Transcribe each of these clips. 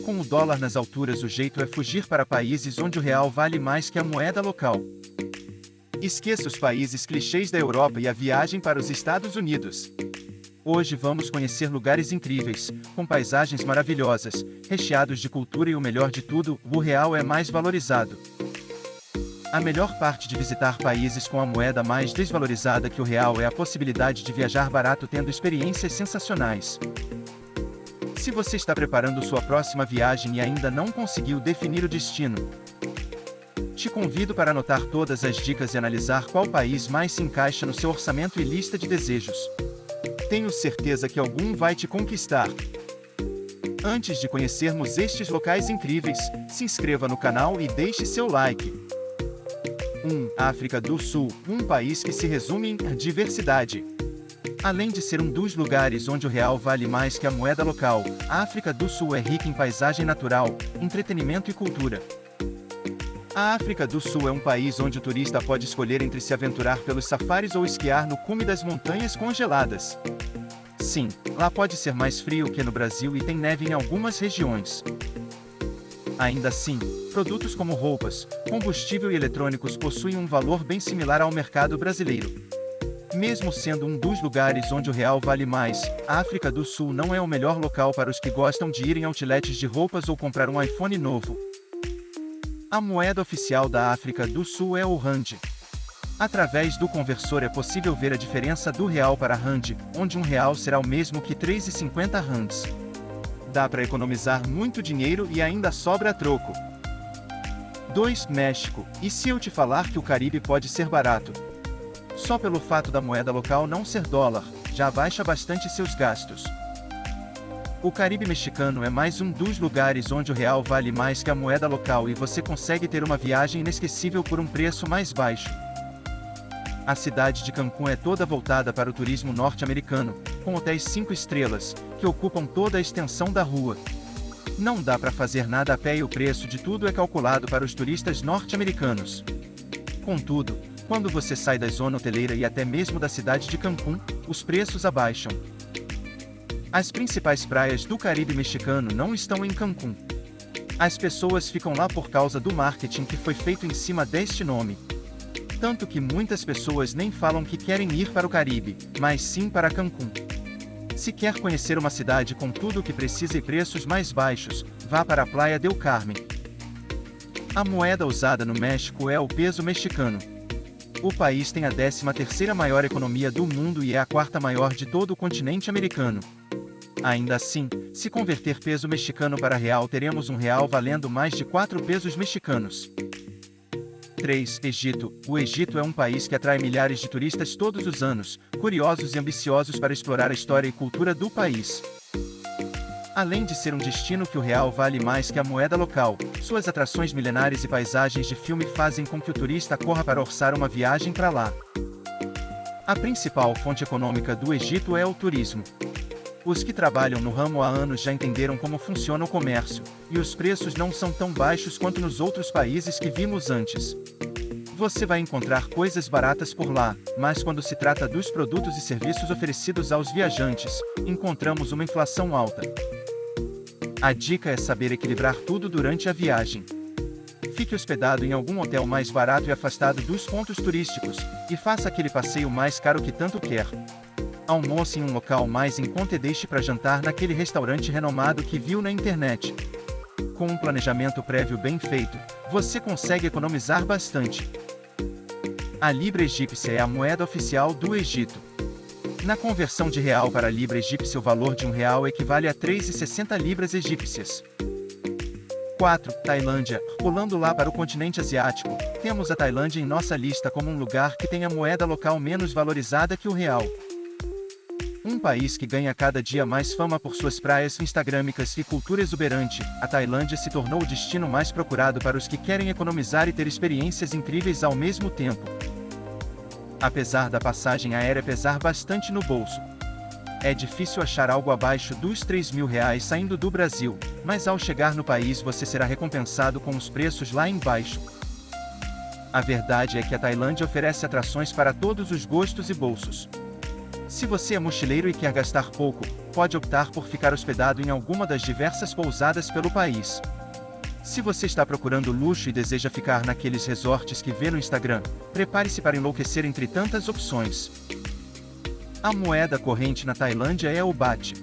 Com o dólar nas alturas, o jeito é fugir para países onde o real vale mais que a moeda local. Esqueça os países clichês da Europa e a viagem para os Estados Unidos. Hoje vamos conhecer lugares incríveis, com paisagens maravilhosas, recheados de cultura e o melhor de tudo, o real é mais valorizado. A melhor parte de visitar países com a moeda mais desvalorizada que o real é a possibilidade de viajar barato tendo experiências sensacionais. Se você está preparando sua próxima viagem e ainda não conseguiu definir o destino, te convido para anotar todas as dicas e analisar qual país mais se encaixa no seu orçamento e lista de desejos. Tenho certeza que algum vai te conquistar. Antes de conhecermos estes locais incríveis, se inscreva no canal e deixe seu like. 1. África do Sul, um país que se resume em diversidade. Além de ser um dos lugares onde o real vale mais que a moeda local, a África do Sul é rica em paisagem natural, entretenimento e cultura. A África do Sul é um país onde o turista pode escolher entre se aventurar pelos safaris ou esquiar no cume das montanhas congeladas. Sim, lá pode ser mais frio que no Brasil e tem neve em algumas regiões. Ainda assim, produtos como roupas, combustível e eletrônicos possuem um valor bem similar ao mercado brasileiro. Mesmo sendo um dos lugares onde o real vale mais, a África do Sul não é o melhor local para os que gostam de ir em outlets de roupas ou comprar um iPhone novo. A moeda oficial da África do Sul é o Rand. Através do conversor é possível ver a diferença do real para Rand, onde um real será o mesmo que 3,50 rands. Dá para economizar muito dinheiro e ainda sobra troco. 2. México. E se eu te falar que o Caribe pode ser barato? Só pelo fato da moeda local não ser dólar, já baixa bastante seus gastos. O Caribe mexicano é mais um dos lugares onde o real vale mais que a moeda local e você consegue ter uma viagem inesquecível por um preço mais baixo. A cidade de Cancún é toda voltada para o turismo norte-americano, com hotéis 5 estrelas, que ocupam toda a extensão da rua. Não dá para fazer nada a pé e o preço de tudo é calculado para os turistas norte-americanos. Contudo, quando você sai da zona hoteleira e até mesmo da cidade de Cancún, os preços abaixam. As principais praias do Caribe mexicano não estão em Cancún. As pessoas ficam lá por causa do marketing que foi feito em cima deste nome. Tanto que muitas pessoas nem falam que querem ir para o Caribe, mas sim para Cancún. Se quer conhecer uma cidade com tudo o que precisa e preços mais baixos, vá para a Playa del Carmen. A moeda usada no México é o peso mexicano. O país tem a 13ª maior economia do mundo e é a 4ª maior de todo o continente americano. Ainda assim, se converter peso mexicano para real, teremos um real valendo mais de 4 pesos mexicanos. 3. Egito. O Egito é um país que atrai milhares de turistas todos os anos, curiosos e ambiciosos para explorar a história e cultura do país. Além de ser um destino que o real vale mais que a moeda local, suas atrações milenares e paisagens de filme fazem com que o turista corra para orçar uma viagem para lá. A principal fonte econômica do Egito é o turismo. Os que trabalham no ramo há anos já entenderam como funciona o comércio, e os preços não são tão baixos quanto nos outros países que vimos antes. Você vai encontrar coisas baratas por lá, mas quando se trata dos produtos e serviços oferecidos aos viajantes, encontramos uma inflação alta. A dica é saber equilibrar tudo durante a viagem. Fique hospedado em algum hotel mais barato e afastado dos pontos turísticos, e faça aquele passeio mais caro que tanto quer. Almoce em um local mais em conta e deixe para jantar naquele restaurante renomado que viu na internet. Com um planejamento prévio bem feito, você consegue economizar bastante. A libra egípcia é a moeda oficial do Egito. Na conversão de real para libra egípcia, o valor de um real equivale a 3,60 libras egípcias. 4. Tailândia. Pulando lá para o continente asiático, temos a Tailândia em nossa lista como um lugar que tem a moeda local menos valorizada que o real. Um país que ganha cada dia mais fama por suas praias instagrâmicas e cultura exuberante, a Tailândia se tornou o destino mais procurado para os que querem economizar e ter experiências incríveis ao mesmo tempo. Apesar da passagem aérea pesar bastante no bolso, é difícil achar algo abaixo dos R$ 3.000 saindo do Brasil, mas ao chegar no país você será recompensado com os preços lá embaixo. A verdade é que a Tailândia oferece atrações para todos os gostos e bolsos. Se você é mochileiro e quer gastar pouco, pode optar por ficar hospedado em alguma das diversas pousadas pelo país. Se você está procurando luxo e deseja ficar naqueles resorts que vê no Instagram, prepare-se para enlouquecer entre tantas opções. A moeda corrente na Tailândia é o baht.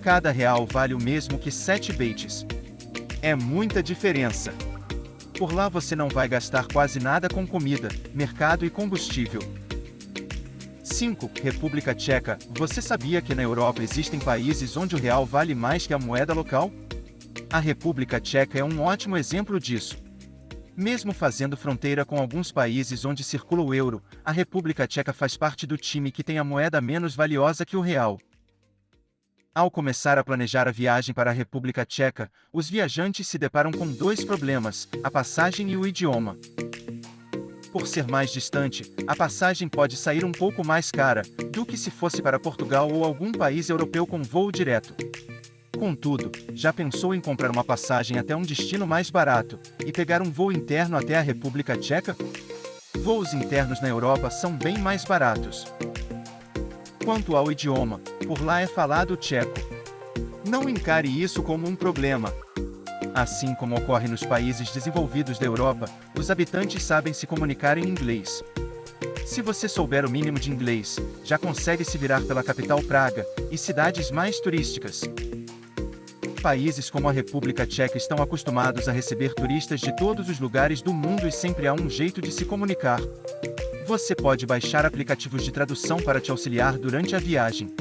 Cada real vale o mesmo que 7 baht. É muita diferença. Por lá você não vai gastar quase nada com comida, mercado e combustível. 5. República Tcheca. Você sabia que na Europa existem países onde o real vale mais que a moeda local? A República Tcheca é um ótimo exemplo disso. Mesmo fazendo fronteira com alguns países onde circula o euro, a República Tcheca faz parte do time que tem a moeda menos valiosa que o real. Ao começar a planejar a viagem para a República Tcheca, os viajantes se deparam com dois problemas: a passagem e o idioma. Por ser mais distante, a passagem pode sair um pouco mais cara do que se fosse para Portugal ou algum país europeu com voo direto. Contudo, já pensou em comprar uma passagem até um destino mais barato e pegar um voo interno até a República Tcheca? Voos internos na Europa são bem mais baratos. Quanto ao idioma, por lá é falado tcheco. Não encare isso como um problema. Assim como ocorre nos países desenvolvidos da Europa, os habitantes sabem se comunicar em inglês. Se você souber o mínimo de inglês, já consegue se virar pela capital Praga e cidades mais turísticas. Países como a República Tcheca estão acostumados a receber turistas de todos os lugares do mundo e sempre há um jeito de se comunicar. Você pode baixar aplicativos de tradução para te auxiliar durante a viagem.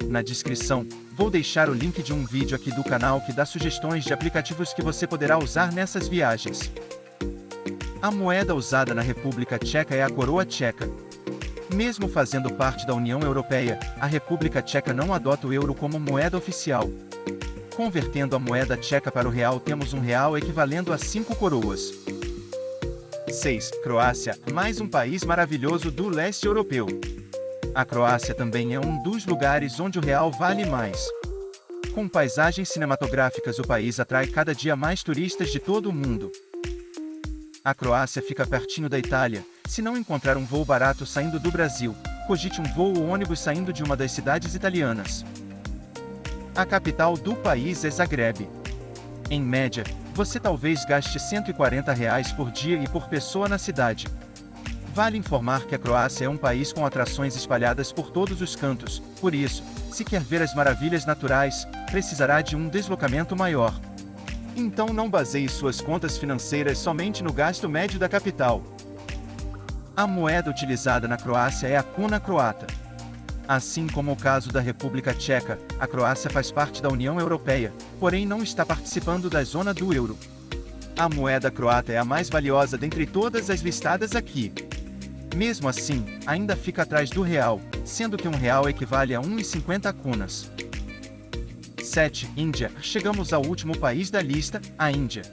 Na descrição, vou deixar o link de um vídeo aqui do canal que dá sugestões de aplicativos que você poderá usar nessas viagens. A moeda usada na República Tcheca é a coroa tcheca. Mesmo fazendo parte da União Europeia, a República Tcheca não adota o euro como moeda oficial. Convertendo a moeda tcheca para o real, temos um real equivalendo a 5 coroas. 6. Croácia, mais um país maravilhoso do leste europeu. A Croácia também é um dos lugares onde o real vale mais. Com paisagens cinematográficas, o país atrai cada dia mais turistas de todo o mundo. A Croácia fica pertinho da Itália. Se não encontrar um voo barato saindo do Brasil, cogite um voo ou ônibus saindo de uma das cidades italianas. A capital do país é Zagreb. Em média, você talvez gaste R$ 140 por dia e por pessoa na cidade. Vale informar que a Croácia é um país com atrações espalhadas por todos os cantos, por isso, se quer ver as maravilhas naturais, precisará de um deslocamento maior. Então não baseie suas contas financeiras somente no gasto médio da capital. A moeda utilizada na Croácia é a kuna croata. Assim como o caso da República Tcheca, a Croácia faz parte da União Europeia, porém não está participando da zona do euro. A moeda croata é a mais valiosa dentre todas as listadas aqui. Mesmo assim, ainda fica atrás do real, sendo que um real equivale a 1,50 kunas. 7. Índia. Chegamos ao último país da lista, a Índia.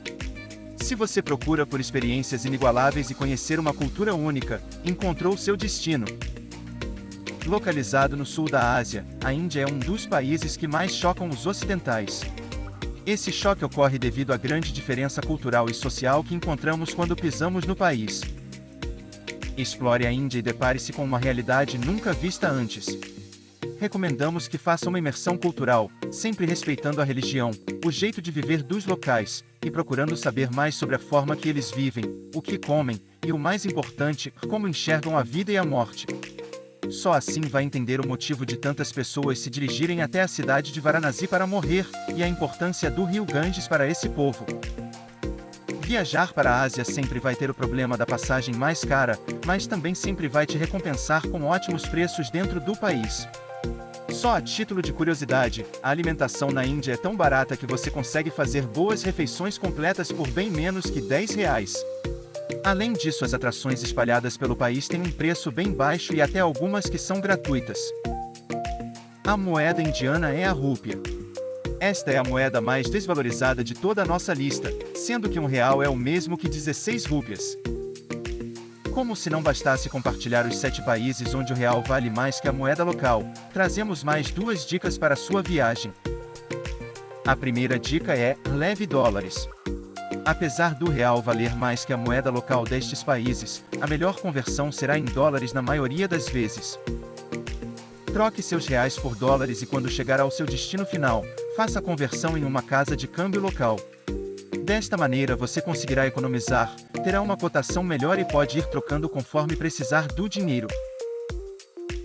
Se você procura por experiências inigualáveis e conhecer uma cultura única, encontrou seu destino. Localizado no sul da Ásia, a Índia é um dos países que mais chocam os ocidentais. Esse choque ocorre devido à grande diferença cultural e social que encontramos quando pisamos no país. Explore a Índia e depare-se com uma realidade nunca vista antes. Recomendamos que faça uma imersão cultural, sempre respeitando a religião, o jeito de viver dos locais, e procurando saber mais sobre a forma que eles vivem, o que comem, e o mais importante, como enxergam a vida e a morte. Só assim vai entender o motivo de tantas pessoas se dirigirem até a cidade de Varanasi para morrer, e a importância do rio Ganges para esse povo. Viajar para a Ásia sempre vai ter o problema da passagem mais cara, mas também sempre vai te recompensar com ótimos preços dentro do país. Só a título de curiosidade, a alimentação na Índia é tão barata que você consegue fazer boas refeições completas por bem menos que R$ 10. Além disso, as atrações espalhadas pelo país têm um preço bem baixo e até algumas que são gratuitas. A moeda indiana é a rúpia. Esta é a moeda mais desvalorizada de toda a nossa lista, sendo que um real é o mesmo que 16 rúpias. Como se não bastasse compartilhar os 7 países onde o real vale mais que a moeda local, trazemos mais 2 dicas para a sua viagem. A primeira dica é: leve dólares. Apesar do real valer mais que a moeda local destes países, a melhor conversão será em dólares na maioria das vezes. Troque seus reais por dólares e quando chegar ao seu destino final, faça a conversão em uma casa de câmbio local. Desta maneira você conseguirá economizar, terá uma cotação melhor e pode ir trocando conforme precisar do dinheiro.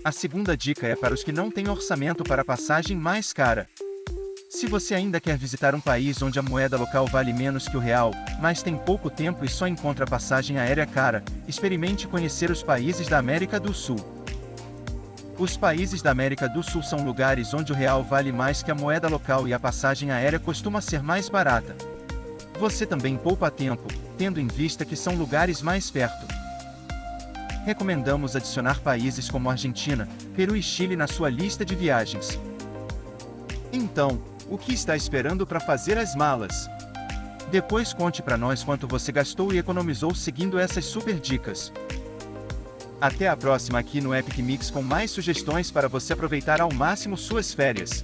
A segunda dica é para os que não têm orçamento para passagem mais cara. Se você ainda quer visitar um país onde a moeda local vale menos que o real, mas tem pouco tempo e só encontra passagem aérea cara, experimente conhecer os países da América do Sul. Os países da América do Sul são lugares onde o real vale mais que a moeda local e a passagem aérea costuma ser mais barata. Você também poupa tempo, tendo em vista que são lugares mais perto. Recomendamos adicionar países como Argentina, Peru e Chile na sua lista de viagens. Então, o que está esperando para fazer as malas? Depois conte para nós quanto você gastou e economizou seguindo essas super dicas. Até a próxima aqui no Epic Mix com mais sugestões para você aproveitar ao máximo suas férias.